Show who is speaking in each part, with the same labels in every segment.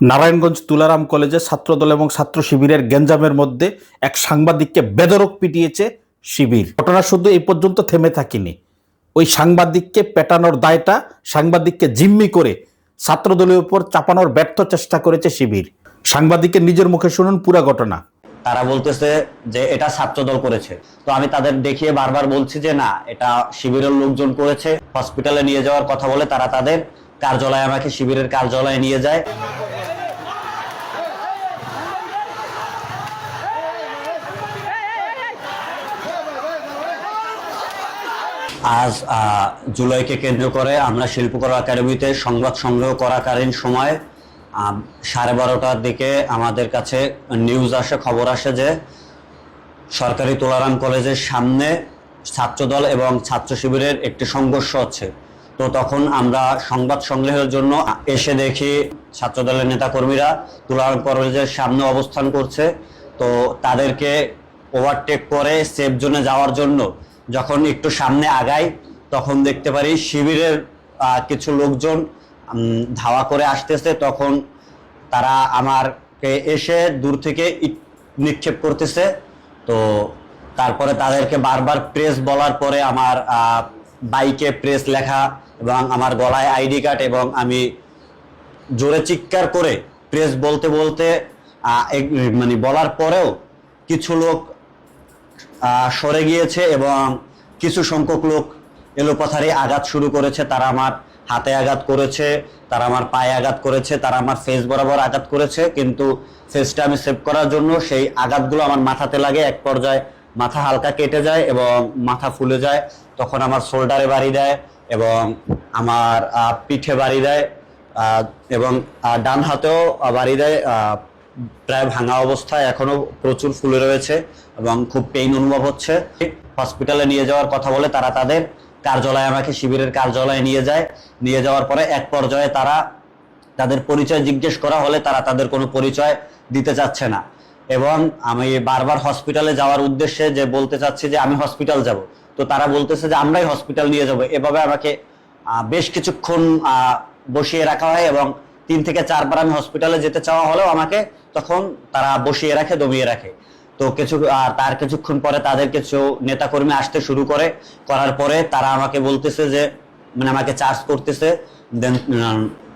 Speaker 1: নারায়ণগঞ্জ তুলারাম কলেজে ছাত্রদল এবং ছাত্র শিবিরের গ্যাঞ্জামের মধ্যে এক সাংবাদিককে বেধড়ক পিটিয়েছে শিবির। ঘটনা শুধু এই পর্যন্ত থেমে থাকেনি, ওই সাংবাদিককে পেটানোর দায়টা সাংবাদিককে জিম্মি করে ছাত্রদলের উপর চাপানোর ব্যর্থ চেষ্টা করেছে শিবির। সাংবাদিকের নিজের মুখে শুনুন পুরো ঘটনা।
Speaker 2: তারা বলতেছে যে এটা ছাত্রদল করেছে, তো আমি তাদের দেখিয়ে বারবার বলছি যে না, এটা শিবিরের লোকজন করেছে। হসপিটালে নিয়ে যাওয়ার কথা বলে তারা তাদের কার্যালয়ে, আমাকে শিবিরের কার্যালয়ে নিয়ে যায়। আজ জুলাইকে কেন্দ্র করে আমরা শিল্পকলা একাডেমিতে সংবাদ সংগ্রহ করাকালীন সময় 12:30টার দিকে আমাদের কাছে নিউজ আসে, খবর আসে যে সরকারি তুলারাম কলেজের সামনে ছাত্রদল এবং ছাত্র শিবিরের একটি সংঘর্ষ হচ্ছে। তো তখন আমরা সংবাদ সংগ্রহের জন্য এসে দেখি ছাত্রদলের নেতাকর্মীরা তুলারাম কলেজের সামনে অবস্থান করছে। তো তাদেরকে ওভারটেক করে সেফ জোনে যাওয়ার জন্য যখন একটু সামনে আগাই, তখন দেখতে পারি শিবিরের কিছু লোকজন ধাওয়া করে আসতেছে। তখন তারা আমাকে এসে দূর থেকে নিক্ষেপ করতেছে। তো তারপরে তাদেরকে বারবার প্রেস বলার পরে আমার বাইকে প্রেস লেখা এবং আমার গলায় আইডি কার্ড, এবং আমি জোরে চিৎকার করে প্রেস বলতে বলতে মানে বলার পরেও কিছু লোক সরে গিয়েছে এবং কিছু সংখ্যক লোক এলোপাথারি আঘাত শুরু করেছে। তারা আমার হাতে আঘাত করেছে, তারা আমার পায়ে আঘাত করেছে, তারা আমার ফেস বরাবর আঘাত করেছে। কিন্তু ফেসটা আমি সেভ করার জন্য সেই আঘাতগুলো আমার মাথাতে লাগে। এক পর্যায়ে মাথা হালকা কেটে যায় এবং মাথা ফুলে যায়। তখন আমার শোল্ডারে বাড়ি দেয় এবং আমার পিঠে বাড়ি দেয় এবং ডান হাতেও বাড়ি দেয়। প্রায় ভাঙা অবস্থায় এখনো প্রচুর ফুলে রয়েছে এবং খুব পেইন অনুভব হচ্ছে। হসপিটালে নিয়ে যাওয়ার কথা বলে তারা তাদের কার্যালয়ে, আমাকে শিবিরের কার্যালয়ে নিয়ে যায়। নিয়ে যাওয়ার পরে এক পর্যায়ে তারা তাদের পরিচয় জিজ্ঞেস করা হলে তারা তাদের কোনো পরিচয় দিতে চাচ্ছে না। এবং আমি বারবার হসপিটালে যাওয়ার উদ্দেশ্যে যে বলতে চাচ্ছি যে আমি হসপিটাল যাব, তো তারা বলতেছে যে আমরাই হসপিটাল নিয়ে যাব। এভাবে আমাকে বেশ কিছুক্ষণ বসিয়ে রাখা হয় এবং 3 থেকে 4 বার আমি হসপিটালে যেতে চাওয়া হলেও আমাকে তখন তারা বসিয়ে রাখে, দমিয়ে রাখে। তো তার কিছুক্ষণ পরে তাদের কিছু নেতাকর্মী আসতে শুরু করার পরে তারা আমাকে বলতেছে যে মানে আমাকে চার্জ করতেছে। দেন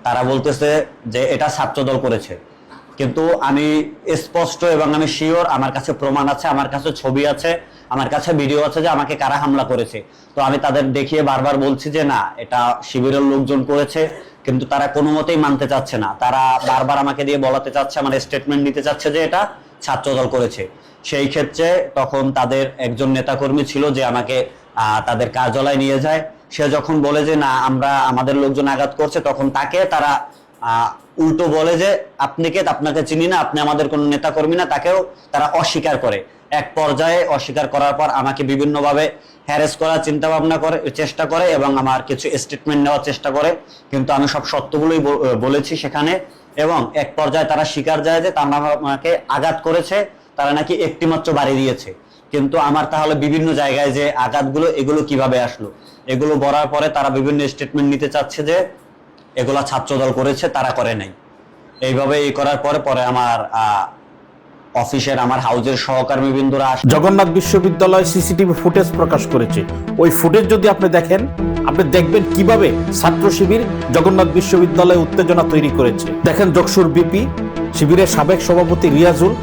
Speaker 2: তারা বলতেছে যে এটা ছাত্রদল করেছে। কিন্তু আমি স্পষ্ট এবং আমি শিওর, আমার কাছে প্রমাণ আছে, আমার কাছে ছবি আছে, আমার কাছে ভিডিও আছে যে আমাকে কারা হামলা করেছে। তো আমি তাদের দেখিয়ে বারবার বলছি যে না, এটা শিবিরের লোকজন করেছে। কিন্তু তারা কোনো মতেই মানতে চাচ্ছে না। তারা বারবার আমাকে দিয়ে বলাতে চাচ্ছে, আমার স্টেটমেন্ট নিতে চাচ্ছে যে এটা ছাত্রদল করেছে। সেই ক্ষেত্রে তখন তাদের একজন নেতাকর্মী ছিল যে আমাকে তাদের কার্যালয়ে নিয়ে যায়। সে যখন বলে যে না, আমাদের লোকজন আঘাত করছে, তখন তাকে তারা উল্টো বলে যে আপনাকে চিনি না, আপনি আমাদের কোনো নেতাকর্মী না। তাকেও তারা অস্বীকার করে। এক পর্যায়ে অস্বীকার করার পর আমাকে বিভিন্নভাবে হ্যারেস করার চেষ্টা করে এবং আমার কিছু স্টেটমেন্ট নেওয়ার চেষ্টা করে। কিন্তু আমি সব সত্যগুলোই বলেছি সেখানে। এবং এক পর্যায়ে তারা স্বীকার যায় যে তারা আমাকে আঘাত করেছে, তারা নাকি একটি মাত্র বাড়ি দিয়েছে। কিন্তু আমার তাহলে বিভিন্ন জায়গায় যে আঘাতগুলো, এগুলো কিভাবে আসলো, এগুলো বলার পরে তারা বিভিন্ন স্টেটমেন্ট নিতে চাচ্ছে যে এগুলা ছাত্রদল করেছে, তারা করে নাই। এইভাবে করার পরে আমার অফিসের, আমার হাউজের সহকর্মীবৃন্দরা
Speaker 1: জগন্নাথ বিশ্ববিদ্যালয় সিসিটিভি ফুটেজ প্রকাশ করেছে। ওই ফুটেজ যদি আপনি দেখেন, আপনি দেখবেন কিভাবে ছাত্র শিবির জগন্নাথ বিশ্ববিদ্যালয়ে উত্তেজনা তৈরি করেছে। দেখেন যকসুর বিপি শিবিরের সাবেক সভাপতি রিয়াজুল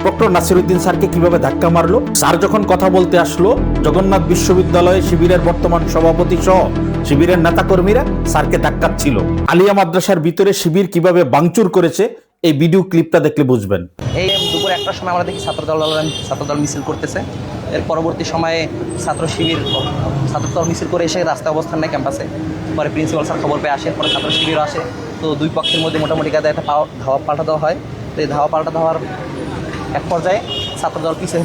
Speaker 1: ডক্টর নাসিরউদ্দিন স্যারকে কিভাবে ধাক্কা মারলো। স্যার যখন কথা বলতে আসলো, জগন্নাথ বিশ্ববিদ্যালয়ে শিবিরের বর্তমান সভাপতি সহ শিবিরের নেতাকর্মীরা স্যারকে ধাক্কাচ্ছিল। আলিয়া মাদ্রাসার ভিতরে শিবির কিভাবে ভাঙচুর করেছে, এই ভিডিও ক্লিপটা দেখলে বুঝবেন।
Speaker 3: এই দুপুর 1টার সময় আমরা দেখি ছাত্রদল মিছিল করতেছে। এর পরবর্তী সময়ে ছাত্রদল মিছিল করে এসে রাস্তায় অবস্থান নেয় ক্যাম্পাসে। পরে প্রিন্সিপাল স্যার খবর পেয়ে আসে, পরে ছাত্র শিবিরও আসে। তো দুই পক্ষের মধ্যে মোটামুটি কাজে একটা ধাওয়া পাল্টা দেওয়া হয়। তো এই ধাওয়া পাল্টা দেওয়ার এক পর্যায়ে ছাত্রদল পিছিয়ে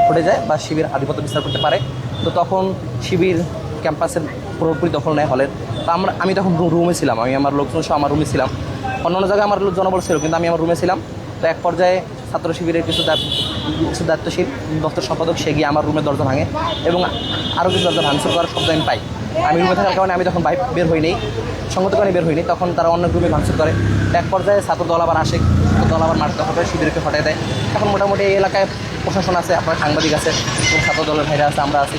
Speaker 3: উঠে যায় বা শিবির আধিপত্য বিস্তার করতে পারে। তো তখন শিবির ক্যাম্পাসের পুরোপুরি দখল নেয় হলের। তো আমি তখন রুমে ছিলাম, আমি আমার লোকজন সহ আমার রুমে ছিলাম। অন্য জায়গায় আমার জনবল ছিল, কিন্তু আমি আমার রুমে ছিলাম। তো এক পর্যায়ে ছাত্র শিবিরের কিছু দায়িত্বশীল দপ্তর সম্পাদক সে গিয়ে আমার রুমের দরজা ভাঙে এবং আরও কিছু দরজা ভাঙচুর করার শব্দ আমি পাই। আমি রুমে থাকার কারণে আমি তখন বের হইনি, সঙ্গত কারণে বের হইনি, তখন তারা অন্য রুমে ভাঙচুর করে। এক পর্যায়ে ছাত্রদল আবার আসে, ছাত্রদল আবার মারতে হবে, শিবিরকে হটাই দেয়। এখন মোটামুটি এই এলাকায় প্রশাসন আছে, আপনার সাংবাদিক আছে, এবং ছাত্রদলের ভাইরা আছে, আমরা আছি।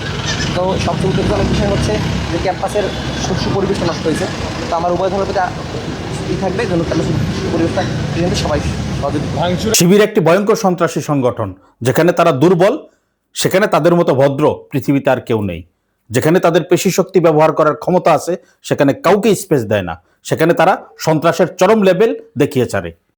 Speaker 3: তো সবচেয়ে উদ্বেগজনক বিষয় হচ্ছে যে ক্যাম্পাসের সুপরিবেশটা নষ্ট হয়েছে। তো আমার উভয় ধরনের প্রতি থাকবে যেন ক্যাম্পাসের পরিবেশটা কিন্তু সবাই সহযোগিতা।
Speaker 1: শিবির একটি ভয়ঙ্কর সন্ত্রাসী সংগঠন, যেখানে তারা দুর্বল, সেখানে তাদের মতো ভদ্র পৃথিবীতে আর কেউ নেই। যেখানে তাদের পেশি শক্তি ব্যবহার করার ক্ষমতা আছে, সেখানে কাউকে স্পেস দেয় না, সেখানে তারা সন্ত্রাসের চরম লেভেল দেখিয়ে ছাড়ে।